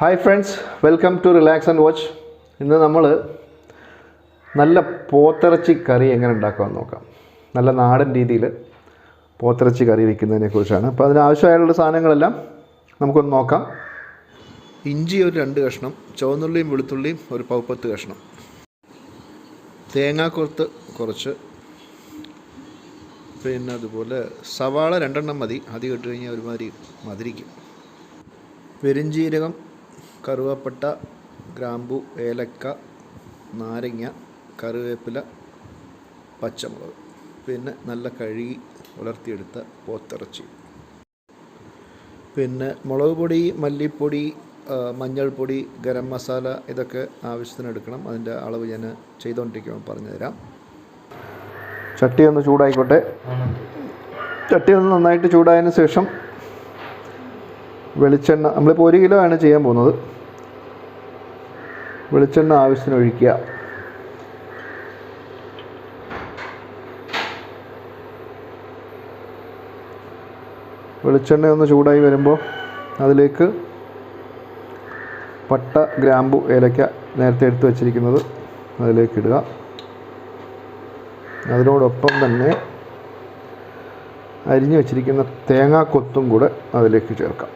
Hi friends, welcome to relax and watch. ഇന്ന് നമ്മൾ നല്ല പോത്തിറച്ചി കറി എങ്ങനെ ഉണ്ടാക്കാമെന്ന് നോക്കാം. നല്ല നാടൻ രീതിയിൽ പോത്തിറച്ചി കറി വയ്ക്കുന്നതിനെ കുറിച്ചാണ്. അപ്പോൾ അതിനാവശ്യമായുള്ള സാധനങ്ങളെല്ലാം നമുക്കൊന്ന് നോക്കാം. ഇഞ്ചി ഒരു 2 കഷ്ണം, ചുവന്നുള്ളിയും വെളുത്തുള്ളിയും ഒരു 10 കഷ്ണം, തേങ്ങാക്കൊത്ത് കുറച്ച്, പിന്നെ അതുപോലെ സവാള 2 മതി, അധികം ഇട്ട് കഴിഞ്ഞാൽ ഒരുമാതിരി മധുരിക്കും. പെരുംജീരകം, കറുവപ്പട്ട, ഗ്രാമ്പു, ഏലക്ക, നാരങ്ങ, കറിവേപ്പില, പച്ചമുളക്, പിന്നെ നല്ല കഴുകി വളർത്തിയെടുത്ത പോത്തിറച്ചി, പിന്നെ മുളക് പൊടി, മല്ലിപ്പൊടി, മഞ്ഞൾപ്പൊടി, ഗരം മസാല ഇതൊക്കെ ആവശ്യത്തിന് എടുക്കണം. അതിൻ്റെ അളവ് ഞാൻ ചെയ്തുകൊണ്ടിരിക്കുമ്പോൾ പറഞ്ഞു തരാം. ചട്ടി ഒന്ന് ചൂടായിക്കോട്ടെ. ചട്ടി ഒന്ന് നന്നായിട്ട് ചൂടായതിന് ശേഷം വെളിച്ചെണ്ണ, നമ്മളിപ്പോൾ 1 കിലോ ആണ് ചെയ്യാൻ പോകുന്നത്. വെളിച്ചെണ്ണ ആവശ്യത്തിന് ഒഴിക്കുക. വെളിച്ചെണ്ണ ഒന്ന് ചൂടായി വരുമ്പോൾ അതിലേക്ക് പട്ട, ഗ്രാമ്പു, ഏലക്ക നേരത്തെ എടുത്ത് വച്ചിരിക്കുന്നത് അതിലേക്ക് ഇടുക. അതിനോടൊപ്പം തന്നെ അരിഞ്ഞു വച്ചിരിക്കുന്ന തേങ്ങാക്കൊത്തും കൂടെ അതിലേക്ക് ചേർക്കാം.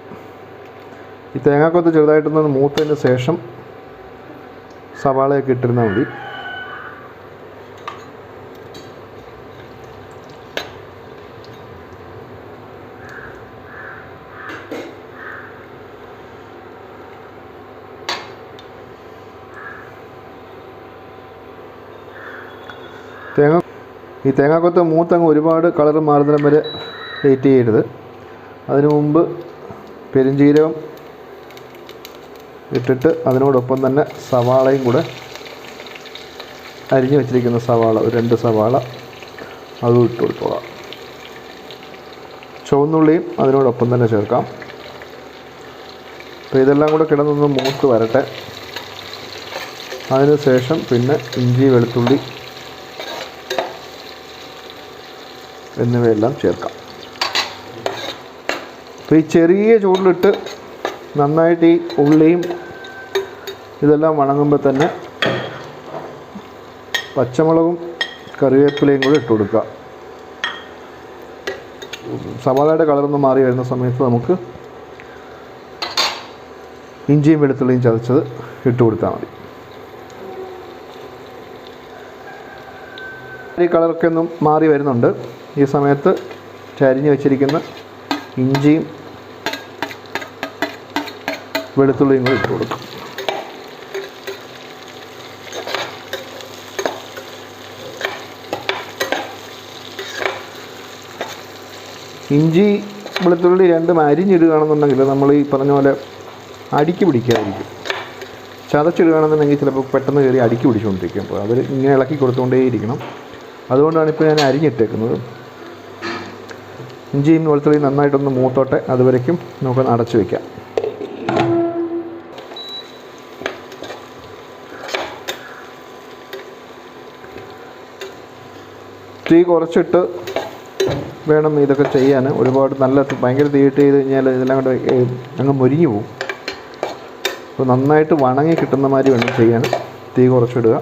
ഈ തേങ്ങാക്കൊത്ത് ചെറുതായിട്ടൊന്ന് മൂത്തതിന് ശേഷം സവാളയൊക്കെ ഇട്ടിരുന്നാൽ മതി. ഈ തേങ്ങാക്കൊത്ത് മൂത്തങ്ങ് ഒരുപാട് കളർ മാറുന്നതിന് വരെ വെയിറ്റ് ചെയ്യരുത്. അതിനു മുമ്പ് പെരുംജീരകം ഇട്ടിട്ട് അതിനോടൊപ്പം തന്നെ സവാളയും കൂടെ, അരിഞ്ഞു വെച്ചിരിക്കുന്ന സവാള ഒരു 2 സവാള അതും ഇട്ട് കൊടുത്തോളാം. ചുവന്നുള്ളിയും അതിനോടൊപ്പം തന്നെ ചേർക്കാം. അപ്പോൾ ഇതെല്ലാം കൂടെ കിടന്നൊന്ന് മൂത്ത് വരട്ടെ. അതിന് ശേഷം പിന്നെ ഇഞ്ചി, വെളുത്തുള്ളി എന്നിവയെല്ലാം ചേർക്കാം. അപ്പോൾ ഈ ചെറിയ ചൂടിലിട്ട് നന്നായിട്ട് ഈ ഉള്ളിയും ഇതെല്ലാം വണങ്ങുമ്പോൾ തന്നെ പച്ചമുളകും കറിവേപ്പിലയും കൂടി ഇട്ട് കൊടുക്കുക. സവാളയുടെ കളറൊന്ന് മാറി വരുന്ന സമയത്ത് നമുക്ക് ഇഞ്ചിയും വെളുത്തുള്ളിയും ചതച്ചത് ഇട്ട് കൊടുത്താൽ മതി. ഈ കളറൊക്കെ ഒന്നും മാറി വരുന്നുണ്ട്. ഈ സമയത്ത് ചരിഞ്ഞ് വെച്ചിരിക്കുന്ന ഇഞ്ചിയും വെളുത്തുള്ളിയും കൂടി ഇട്ട് കൊടുക്കും. ഇഞ്ചി വെളുത്തുള്ളി രണ്ടും അരിഞ്ഞിടുകയാണെന്നുണ്ടെങ്കിൽ നമ്മൾ ഈ പറഞ്ഞ പോലെ അടുക്കി പിടിക്കാതിരിക്കും. ചതച്ചിടുകയാണെന്നുണ്ടെങ്കിൽ ചിലപ്പോൾ പെട്ടെന്ന് കയറി അടുക്കി പിടിച്ചുകൊണ്ടിരിക്കും. അപ്പോൾ അവർ ഇങ്ങനെ ഇളക്കി കൊടുത്തുകൊണ്ടേയിരിക്കണം. അതുകൊണ്ടാണ് ഇപ്പോൾ ഞാൻ അരിഞ്ഞിട്ടേക്കുന്നത്. ഇഞ്ചിയും വെളുത്തുള്ളിയും നന്നായിട്ടൊന്ന് മൂത്തോട്ടെ. അതുവരയ്ക്കും നമുക്കൊന്ന് അടച്ചു വയ്ക്കാം. തീ കുറച്ചിട്ട് വേണം ഇതൊക്കെ ചെയ്യാൻ. ഒരുപാട് ഭയങ്കര തീയിട്ട് ചെയ്ത് കഴിഞ്ഞാൽ ഇതെല്ലാം കൂടെ അങ്ങ് മുരിഞ്ഞു പോകും. അപ്പോൾ നന്നായിട്ട് വണങ്ങി കിട്ടുന്ന മാതിരി വേണം ചെയ്യാൻ. തീ കുറച്ചിടുക.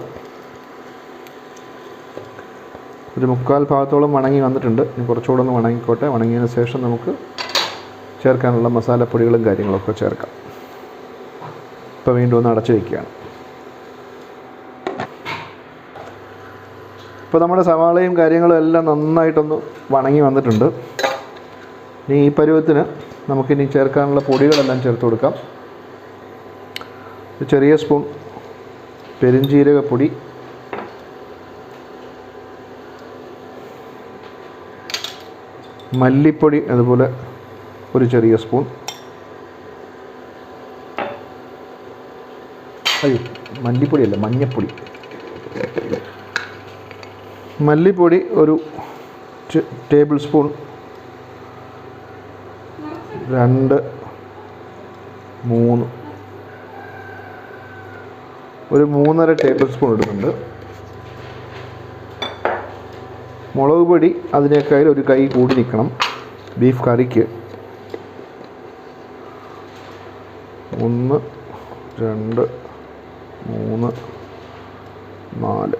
ഒരു 3/4 ഭാഗത്തോളം വണങ്ങി വന്നിട്ടുണ്ട്. ഇനി കുറച്ചുകൂടെ ഒന്ന് വണങ്ങിക്കോട്ടെ. വണങ്ങിയതിന് ശേഷം നമുക്ക് ചേർക്കാനുള്ള മസാലപ്പൊടികളും കാര്യങ്ങളൊക്കെ ചേർക്കാം. ഇപ്പോൾ വീണ്ടും ഒന്ന് അടച്ചു വയ്ക്കുകയാണ്. ഇപ്പോൾ നമ്മുടെ സവാളയും കാര്യങ്ങളും എല്ലാം നന്നായിട്ടൊന്ന് വണങ്ങി വന്നിട്ടുണ്ട്. ഇനി ഈ പരുവത്തിന് നമുക്കിനി ചേർക്കാനുള്ള പൊടികളെല്ലാം ചേർത്ത് കൊടുക്കാം. ഒരു ചെറിയ സ്പൂൺ പെരുംജീരകപ്പൊടി, മല്ലിപ്പൊടി അതുപോലെ ഒരു ചെറിയ സ്പൂൺ, മല്ലിപ്പൊടിയല്ല മഞ്ഞൾപ്പൊടി, മല്ലിപ്പൊടി ഒരു ടേബിൾ സ്പൂൺ, 2, 3, ഒരു 3.5 ടേബിൾ സ്പൂൺ ഇടുന്നുണ്ട്. മുളക് പൊടി അതിനേക്കാൾ ഒരു കൈ കൂടി നിൽക്കണം ബീഫ് കറിക്ക്. 1 2 3 4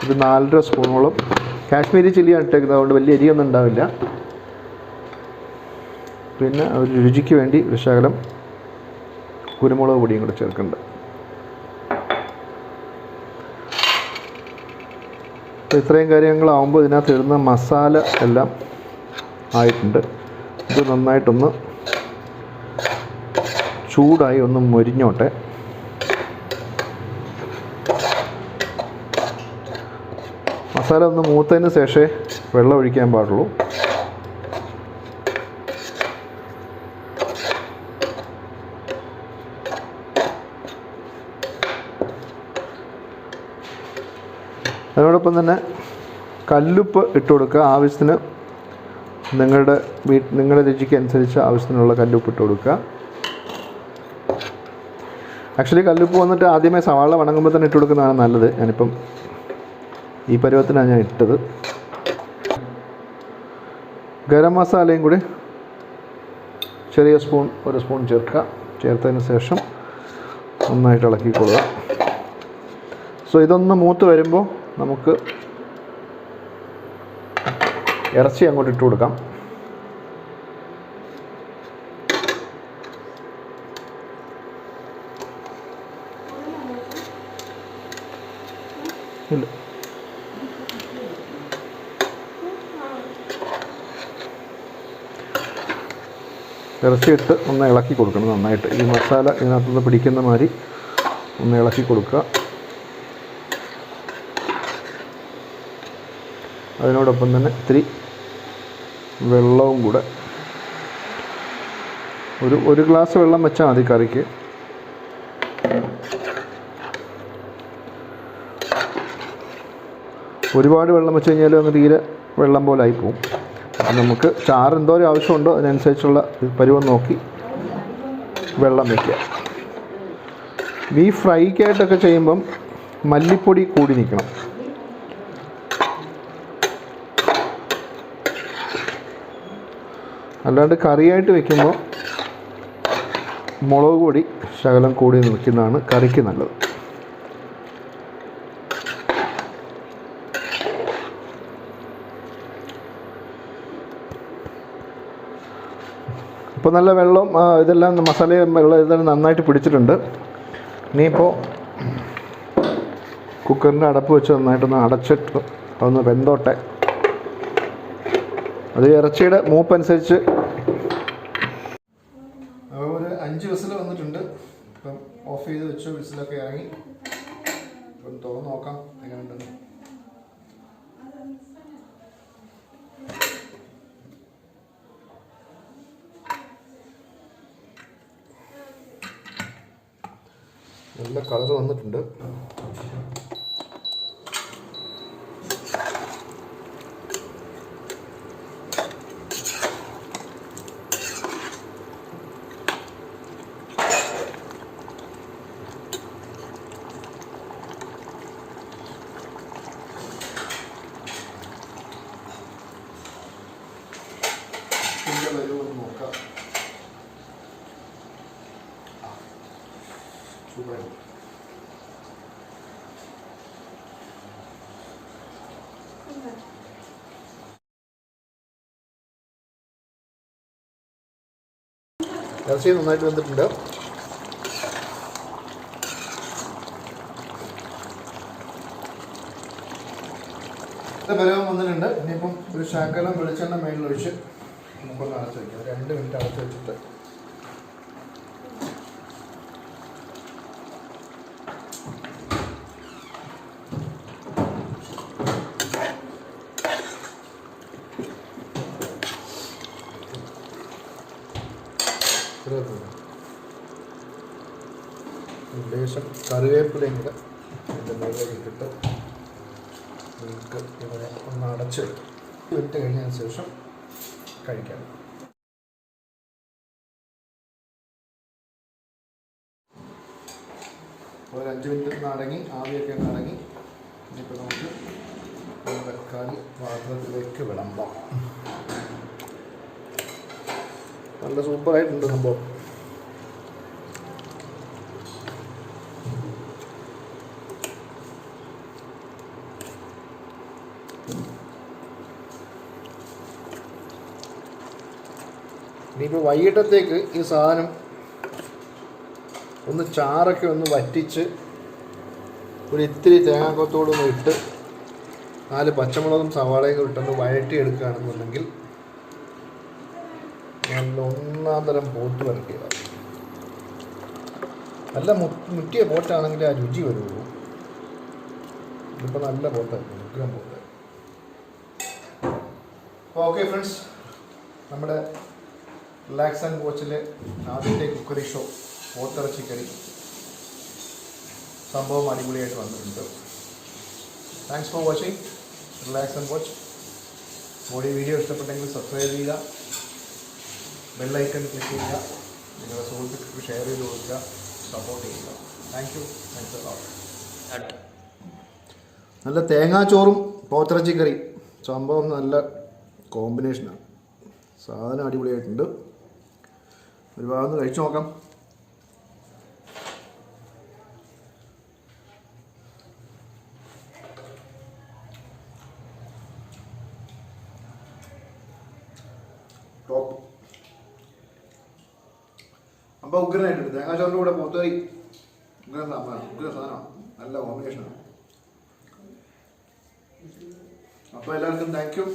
ഇത് 4.5 സ്പൂണോളം കാശ്മീരി ചില്ലിയാണ് ഇട്ടേക്കുന്നത്, അതുകൊണ്ട് വലിയ എരിയൊന്നും ഉണ്ടാവില്ല. പിന്നെ ഒരു രുചിക്ക് വേണ്ടി ഒരു ശകലം കുരുമുളക് പൊടിയും കൂടെ ചേർക്കുന്നുണ്ട്. അപ്പോൾ ഇത്രയും കാര്യങ്ങളാവുമ്പോൾ ഇതിനകത്ത് ഇടുന്ന മസാല എല്ലാം ആയിട്ടുണ്ട്. ഇത് നന്നായിട്ടൊന്ന് ചൂടായി ഒന്ന് മൊരിഞ്ഞോട്ടെ. മസാല ഒന്ന് മൂത്തതിന് ശേഷമേ വെള്ളം ഒഴിക്കാൻ പാടുള്ളൂ. അതിനോടൊപ്പം തന്നെ കല്ലുപ്പ് ഇട്ട് കൊടുക്കുക. ആവശ്യത്തിന് നിങ്ങളുടെ രുചിക്ക് അനുസരിച്ച് ആവശ്യത്തിനുള്ള കല്ലുപ്പ് ഇട്ട് കൊടുക്കുക. ആക്ച്വലി കല്ലുപ്പ് വന്നിട്ട് ആദ്യമേ സവാള വണങ്ങുമ്പോൾ തന്നെ ഇട്ട് കൊടുക്കുന്നതാണ് നല്ലത്. ഞാനിപ്പം ഈ പരുവത്തിനാണ് ഞാൻ ഇട്ടത്. ഗരം മസാലയും കൂടി ചെറിയ സ്പൂൺ 1 സ്പൂൺ ചേർക്കുക. ചേർത്തതിന് ശേഷം നന്നായിട്ട് ഇളക്കി കൊടുക്കുക. സോ ഇതൊന്ന് മൂത്ത് വരുമ്പോൾ നമുക്ക് ഇറച്ചി അങ്ങോട്ട് ഇട്ട് കൊടുക്കാം. ഇല്ല, ഇറച്ചിയിട്ട് ഒന്ന് ഇളക്കി കൊടുക്കണം നന്നായിട്ട്. ഈ മസാല ഇതിനകത്തുനിന്ന് പിടിക്കുന്ന മാതിരി ഒന്ന് ഇളക്കി കൊടുക്കുക. അതിനോടൊപ്പം തന്നെ ഇത്തിരി വെള്ളവും കൂടെ, ഒരു ഗ്ലാസ് വെള്ളം വെച്ചാൽ മതി കറിക്ക്. ഒരുപാട് വെള്ളം വെച്ച് കഴിഞ്ഞാൽ അങ്ങ് തീരെ വെള്ളം പോലെ ആയിപ്പോവും. അപ്പം നമുക്ക് ചാറ് എന്തോരം ആവശ്യമുണ്ടോ അതിനനുസരിച്ചുള്ള പരുവം നോക്കി വെള്ളം വയ്ക്കുക. ബീഫ് ഫ്രൈക്കായിട്ടൊക്കെ ചെയ്യുമ്പം മല്ലിപ്പൊടി കൂടി നിൽക്കണം. അല്ലാണ്ട് കറിയായിട്ട് വെക്കുമ്പോൾ മുളക് പൊടി ശകലം കൂടി നിൽക്കുന്നതാണ് കറിക്ക് നല്ലത്. ഇപ്പോൾ നല്ല വെള്ളം ഇതെല്ലാം മസാലയും വെള്ളം ഇതെല്ലാം നന്നായിട്ട് പിടിച്ചിട്ടുണ്ട്. ഇനിയിപ്പോൾ കുക്കറിൻ്റെ അടപ്പ് വെച്ച് നന്നായിട്ടൊന്ന് അടച്ചിട്ട് അതൊന്ന് വെന്തോട്ടെ. അത് ഇറച്ചിയുടെ മൂപ്പനുസരിച്ച്. ഒരു 5 വിസിൽ വന്നിട്ടുണ്ട്. ഇപ്പം ഓഫ് ചെയ്ത് വെച്ചു, വിസിലൊക്കെ ഇറങ്ങി. ഇപ്പം തുറന്ന് നോക്കാം എങ്ങനെയുണ്ടെന്ന്. നല്ല കളർ വന്നിട്ടുണ്ട്. നോക്കാം. സൂപ്പറായി. ഇറച്ചി നന്നായിട്ട് വന്നിട്ടുണ്ട്. പരുവം വന്നിട്ടുണ്ട്. ഇനിയിപ്പം ഒരു ശകലം വെളിച്ചെണ്ണ മേളിലൊഴിച്ച് നമുക്കൊന്ന് അടച്ച് വയ്ക്കാം. 2 മിനിറ്റ് അടച്ച് വെച്ചിട്ട് ലേശം കറിവേപ്പിലയും കൂടെ ഇതിൻ്റെ മുകളിലേക്ക് ഇട്ടിട്ട് നമുക്ക് ഇവിടെ ഒന്ന് അടച്ച് 2 മിനിറ്റ് കഴിഞ്ഞതിന് ശേഷം കഴിക്കാം. ഒരു 5 മിനിറ്റ് അടങ്ങി, ആവിയൊക്കെ അടങ്ങി. ഇനിയിപ്പോൾ നമുക്ക് കറി പാത്രത്തിലേക്ക് വിളമ്പാം. നല്ല സൂപ്പറായിട്ടുണ്ട് സംഭവം. ഇനിയിപ്പോൾ വൈകിട്ടത്തേക്ക് ഈ സാധനം ഒന്ന് ചാറൊക്കെ ഒന്ന് വറ്റിച്ച് ഒരു ഇത്തിരി തേങ്ങാക്കൊത്തോടൊന്ന് ഇട്ട് 4 പച്ചമുളകും സവാളയും ഇട്ടൊന്ന് വഴറ്റിയെടുക്കുകയാണെന്നുണ്ടെങ്കിൽ നല്ല ഒന്നാം തരം പോത്ത് വരട്ടിയതാണ്. നല്ല മുറ്റിയ പോത്താണെങ്കിൽ ആ രുചി വരുള്ളൂ. ഇതിപ്പോൾ നല്ല പോത്തായിരുന്നു, മുക്കാൻ പോത്ത്. ഓക്കെ ഫ്രണ്ട്സ്, നമ്മുടെ റിലാക്സ് ആൻഡ് വാച്ചിലെ ആദ്യത്തെ കുക്കറി ഷോ പോത്തിറച്ചി കറി സംഭവം അടിപൊളിയായിട്ട് വന്നിട്ടുണ്ട്. Thanks for watching relax and watch. Modi video ഇഷ്ടപ്പെട്ടെങ്കിൽ സബ്സ്ക്രൈബ് ചെയ്യുക, ബെല്ലൈക്കൺ ക്ലിക്ക് ചെയ്യുക, നിങ്ങളുടെ സുഹൃത്തുക്കൾക്ക് ഷെയർ ചെയ്ത് കൊടുക്കുക, സപ്പോർട്ട് ചെയ്യുക. Thank you. Thanks a lot. നല്ല തേങ്ങാച്ചോറും പോത്തിറച്ചി കറി സംഭവം നല്ല കോമ്പിനേഷനാണ്. സാധനം അടിപൊളിയായിട്ടുണ്ട്. ഒരുപാട് കഴിച്ചു നോക്കാം. ടോപ്പ് അപ്പോൾ ഉഗ്രനായിട്ടുണ്ട്. തേങ്ങാച്ചോറിൻ്റെ കൂടെ പോത്തുകറി ഉഗ്ര സാധനമാണ്. നല്ല കോമ്പിനേഷനാണ്. അപ്പോൾ എല്ലാവർക്കും താങ്ക് യു.